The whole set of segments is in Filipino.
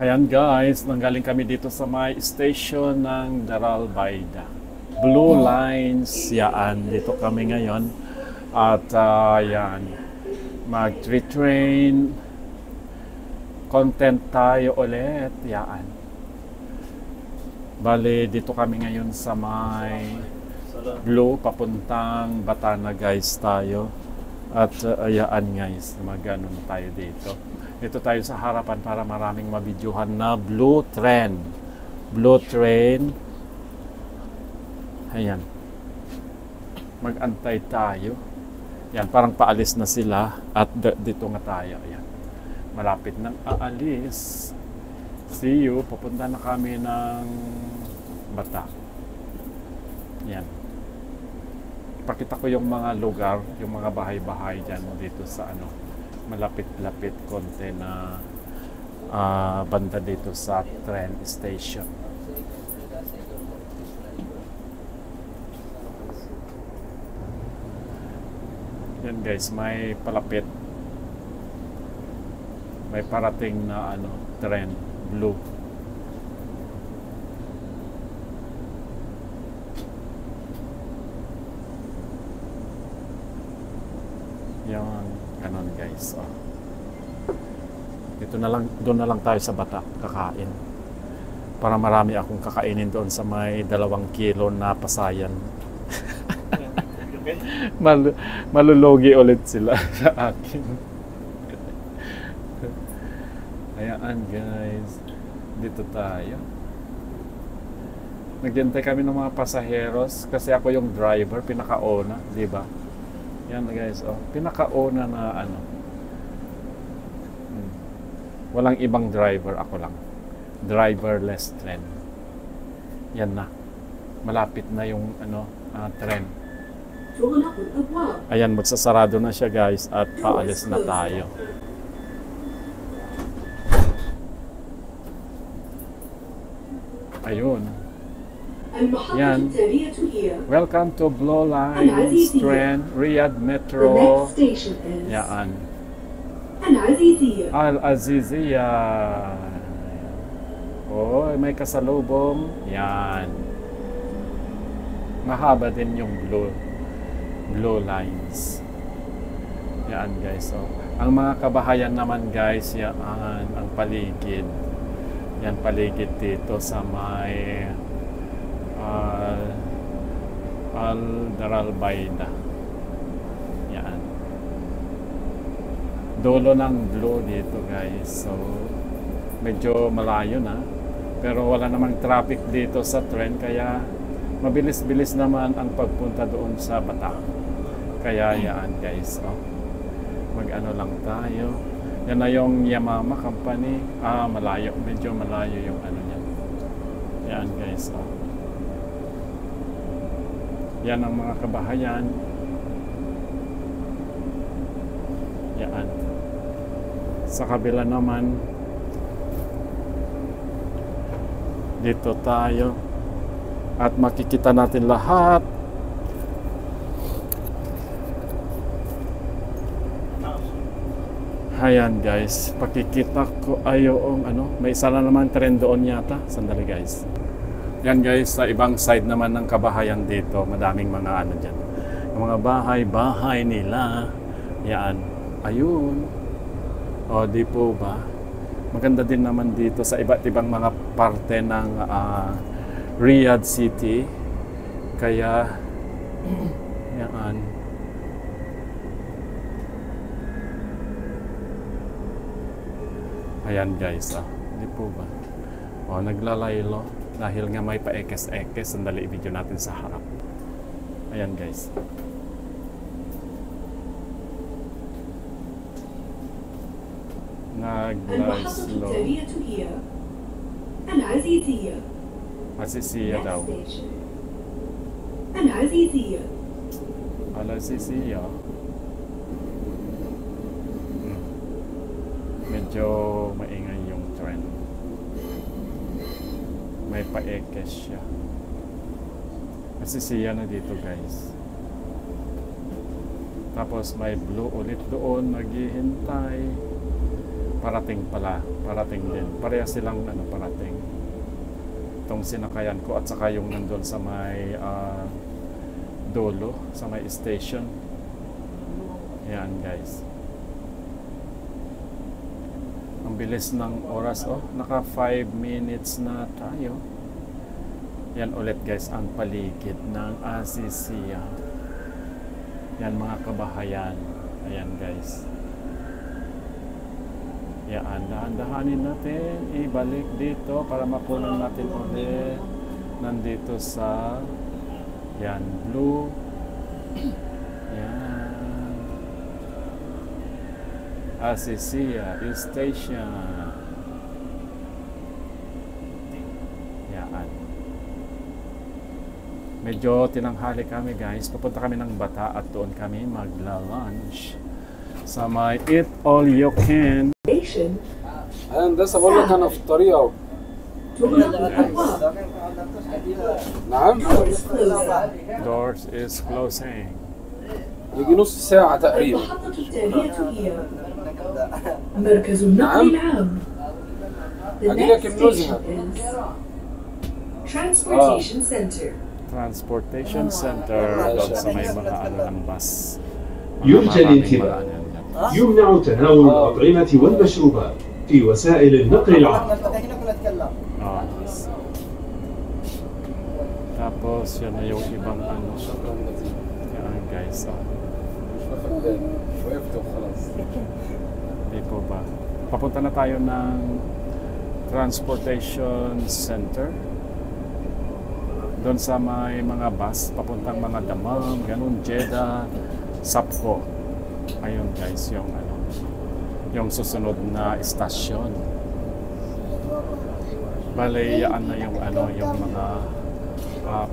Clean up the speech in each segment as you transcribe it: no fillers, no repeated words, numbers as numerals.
Ayan guys, nanggaling kami dito sa may station ng Daral Baida. Blue Lines, yaan. Dito kami ngayon. At yan, mag-retrain. Content tayo ulit, yaan. Bale, dito kami ngayon sa may Blue, papuntang Batana guys tayo. At ayaan guys, mag-ano na tayo dito. Dito tayo sa harapan para maraming mabidyuhan na Blue Train. Blue Train. Ayan. Mag-antay tayo. Yan, parang paalis na sila. At dito nga tayo. Ayan. Malapit nang aalis. See you. Papunta na kami ng Bata. Yan. Ipakita ko yung mga lugar, yung mga bahay-bahay dyan dito sa ano. Malapit-lapit konti na banda dito sa train station. Yan guys, may palapit. May parating na ano, train, blue. Yan. Ganon guys. Oh. Dito na lang, doon na lang tayo sa Bata kakain. Para marami akong kakainin doon sa may 2 kilo na pasayan. Malulugi ulit sila sa akin. Ayan guys. Dito tayo. Naghintay kami ng mga pasaheros kasi ako yung driver, pinakauna, di ba? Yan guys, oh, pinakauna na ano. Walang ibang driver, ako lang. Driverless train. Yan na. Malapit na yung ano, train. Ayan, magsasarado na siya guys at paalis na tayo. Ayun. Yan. Welcome to Blue Lines train, Riyadh Metro. Yan. Al-Azizia. Oh, may kasalubong. Yan. Mahaba din yung Blue Lines. Yan guys. So, ang mga kabahayan naman guys, yan ang paligid. Yan paligid dito sa may Daral Baida. Yan. Dulo ng blue dito guys. So medyo malayo na. Pero wala namang traffic dito sa train kaya mabilis-bilis naman ang pagpunta doon sa Bata. Kaya yan guys. Oh. Mag-ano lang tayo. Yan na yung Yamama Company. Malayo. Medyo malayo yung ano yan. Yan guys. Oh. Yan ang mga kabahayan. Yan. Sa kabila naman, dito tayo. At makikita natin lahat. Ayan guys, pakikita ko yung ano, may isa na naman trend doon yata. Sandali guys. Yan guys, sa ibang side naman ng kabahayan dito, madaming mga ano dyan. Yung mga bahay nila. Yan. Ayun. O, di po ba? Maganda din naman dito sa iba't ibang mga parte ng Riyadh City. Kaya, yan. Ayan guys, di po ba? O, naglalaylo. Dahil nga may paekes-ekes, sandali i-video natin sa harap. Ayan guys. Nag-slow. Azizia daw. Al-Azizia. Medyo maingay yung trend. May paekes siya. Azizia na dito guys. Tapos may blue ulit doon, naghihintay. Parating pala, parating din. Pareha silang ano, parating. Itong sinakayan ko at saka yung nandun sa may dulo, sa may station. Yan guys. Ang bilis ng oras, oh. Naka 5 minutes na tayo. Yan ulit guys, ang paligid ng Asisia. Yan mga kabahayan. Ayan guys. Yan, dahan-dahanin natin. Ibalik dito para makunan natin ulit. Nandito sa yan, blue. Yan. Asisia Station. Yan. Medyo tinanghali kami guys. Pupunta kami ng Bata at doon kami magla-lunch sa may Eat All You Can. هندسة بقول لك أنا في الطريق أهو. نعم. Doors is closing. يجي نص ساعة تقريبا. مركز النقل العام. أجي لك النزهة. Transportation Center. Transportation Center. Doon sa may mga ano ng bus. يرجى الانتباه. يمنع تناول الأطعمة والمشروبات في وسائل النقل العام. Tapos yan na yung ibang ano. Yan guys. Di po ba? Papunta na tayo ng Transportation Center. Doon sa may mga bus, papuntang mga Dammam, ganun, Jeddah, Sapco. Ayun guys, yung ano, yung susunod na istasyon. Bale, yan na yung ano, yung mga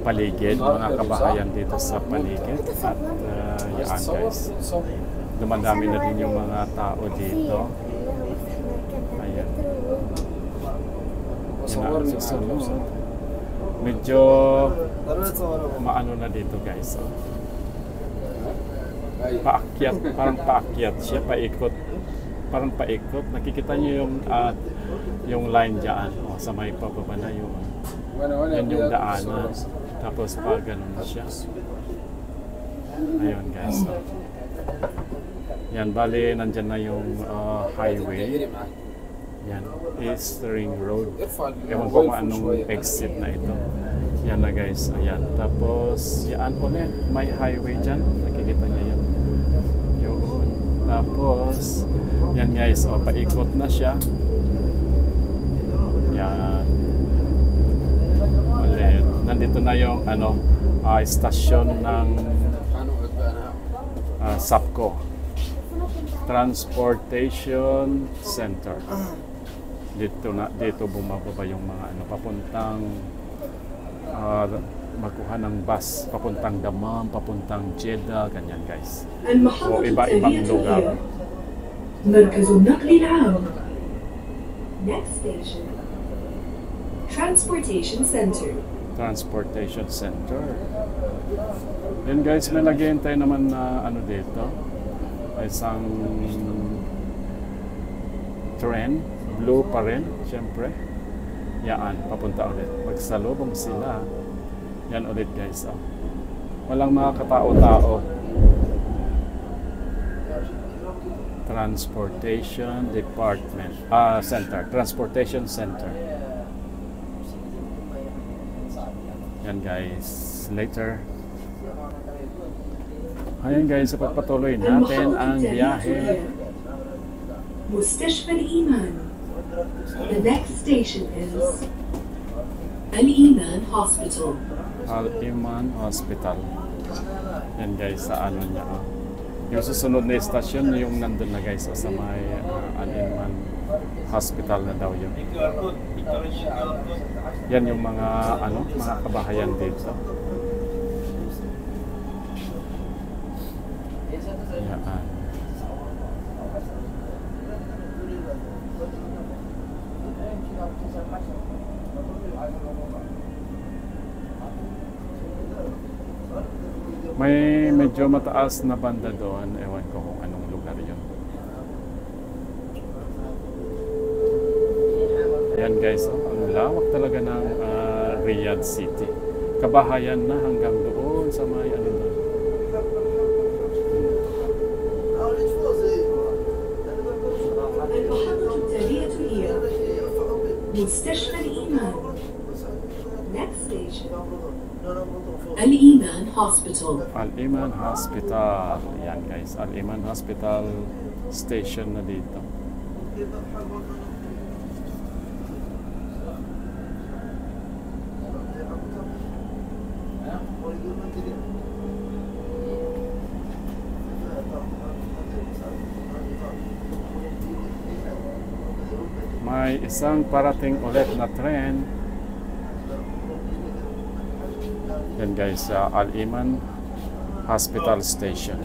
paligid, mga kabahayan dito sa paligid. At yan guys, dumadami na din yung mga tao dito. Ayan. Yan ang susunod. Medyo maano na dito guys. Oh. Paakyat, parang paakyat siya, paikot. Parang paikot. Nakikita niyo yung line diyan, oh, sa may pababa na yung yan yung daanan. Tapos pa ganun na siya. Ayun guys. Oh. Yan, bali nandyan na yung highway. Yan, East Ring Road. Ewan ko kung anong exit na ito. Yan na guys, ayan. Tapos, yan ulit, may highway dyan. Nakikita niya yan. Yun. Tapos, yan guys, oh, paikot na siya. Yan. Ulit. Nandito na yung, ano, stasyon ng Sapco. Transportation Center. Dito bumababa yung mga ano, papuntang magkuha ng bus, papuntang Dammam, papuntang Jeddah, ganyan guys. So iba-ibang lugar. مركز النقل العام. Next station. Transportation Center. Transportation Center. Then guys, may naghihintay naman na ano dito. Isang train, blue pa rin, syempre. Yan, papunta ulit. Magsalubong sila. Yan ulit guys. Oh. Walang mga katao-tao. Transportation Department. Center. Transportation Center. Yan guys. Later. Ayan guys, pagpatuloy natin ang biyahe. مستشفى الإيمان. The next station is Al-Iman Hospital. Al-Iman Hospital. Yan guys, sa ano niya. Oh. Yung susunod na istasyon, yung nandun na guys, sa may Al-Iman Hospital na daw yun. Yan yung mga ano, mga kabahayan dito. Yan. May medyo mataas na banda doon. Ewan ko kung anong lugar yun. Yan guys, oh, ang lawak talaga ng Riyadh City. Kabahayan na hanggang doon sa may ano doon. المحطة التالية هي مستشفى الإيمان. Next station. الإيمان Hospital. Al-Iman Hospital. Yan guys, Al-Iman Hospital station na dito. May isang parating ulit na tren. Yan guys, sa Al-Iman Hospital Station.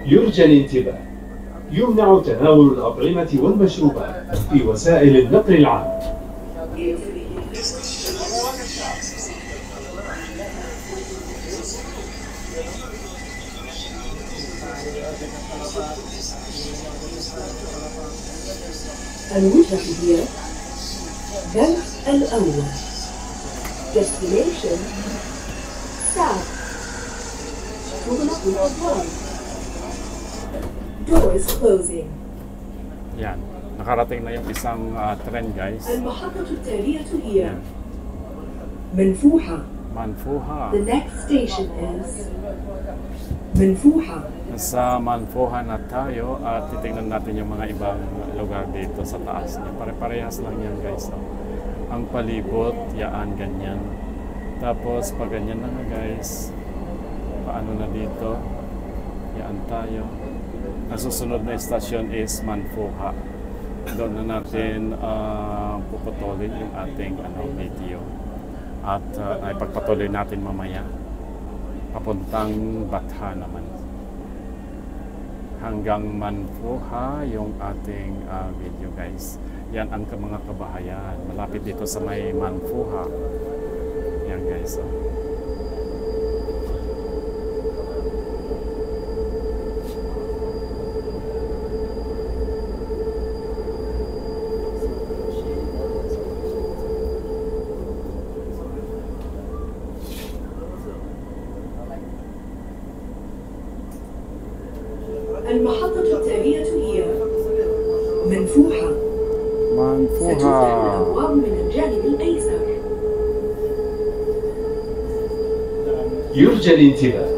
يرجى الانتباه. يمنع تناول الأطعمة والمشروبات في وسائل النقل العام. الوجهة هي درس الأول. Destination South. تغلق الأبواب. Doors closing. Yan, nakarating na yung isang tren guys. المحطة التالية هي Yan. منفوحة. Manfuha. The next station is منفوحة. Sa Manfuha na tayo at titingnan natin yung mga ibang lugar dito sa taas. Pare-parehas lang yan guys. Oh. Ang palibot, yaan, ganyan. Tapos pag ganyan na nga guys, paano na dito? Yaan tayo. Ang susunod na estasyon is Manfuha. Doon na natin puputulin yung ating video. At ipagpatuloy natin mamaya. Papuntang Batha naman. Hanggang Manfuha yung ating video guys. Yan ang mga kabahayan. Malapit dito sa may Manfuha. Yan guys. Oh. المحطة التالية هي منفوحة. ستفتح Manfuha. الأبواب من الجانب الأيسر. يرجى الانتباه.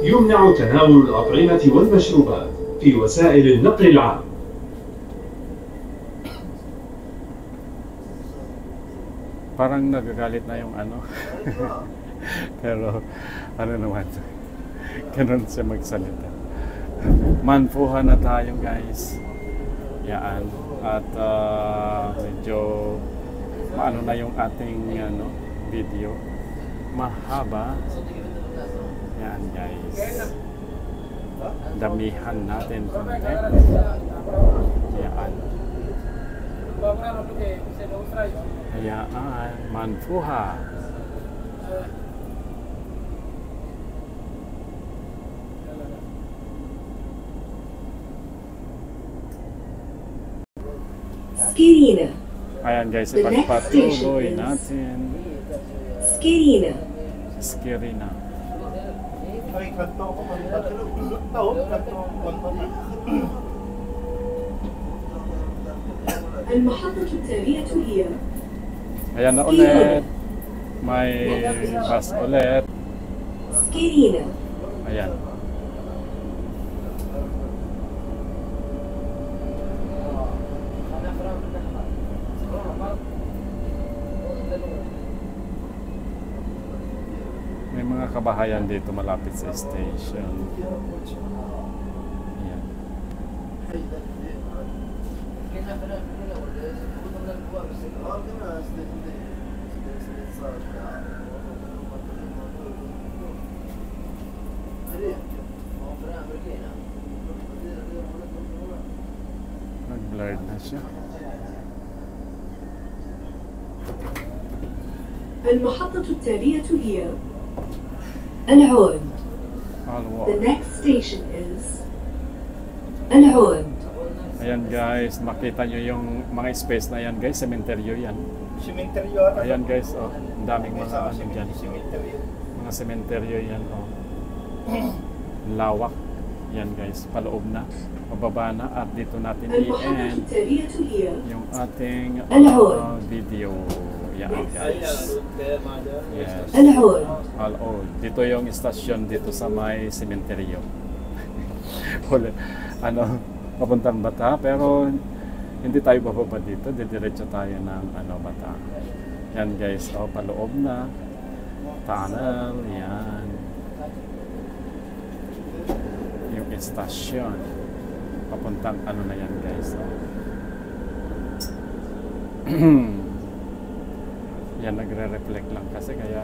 يمنع تناول الأطعمة والمشروبات في وسائل النقل العام. Parang nagagalit na yung ano. Pero ano naman. Ganun siya magsalita. Manfuha na tayo guys. Yan. At medyo maano na yung ating video. Mahaba. Yan guys. Damihan natin content. Yan. Hayaan, Manfuha. سكيرينا. Ayan guys, ipagpatuloy natin. سكيرينا. Skirina. المحطة التالية هي Ayan na ulit. May bus ulit. سكيرينا. Ayan. May mga kabahayan dito malapit sa station. Ayan. Nag-blurred na siya. المحطة التالية هي العود. Alwa. The next station is العود. Ayan guys, makita nyo yung mga space na yan guys, sementeryo yan. Simenteryo ata. Ayan guys, oh, ang daming mga Sa ano dyan. simenteryo. Mga sementeryo yan, oh. Lawak. Yan guys, paloob na. Pababa na at dito natin المحطة i-end التالية هي yung ating Alhod. video. Yan Ay, guys. kaya mada. Yes. العود. Alhod. Dito yung istasyon dito sa may sementeryo. Huli, ano, papuntang Bata, pero hindi tayo bababa dito. Didiretso tayo ng ano, Bata. Yan guys, oh, paloob na. Tunnel, yan. Yung istasyon. Papuntang ano na yan guys. Oh. Yan, nagre-reflect lang kasi kaya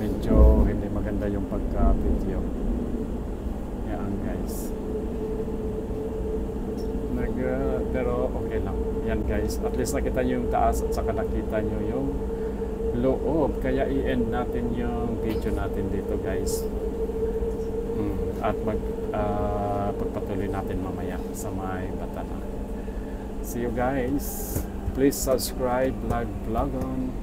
medyo hindi maganda yung pagka-video. Yan guys. Pero okay lang. Yan guys. At least nakita nyo yung taas at saka nakita nyo yung loob. Kaya i-end natin yung video natin dito guys. At pagpatuloy natin mamaya sa may Bata na. See you guys. Please subscribe, Vlogon.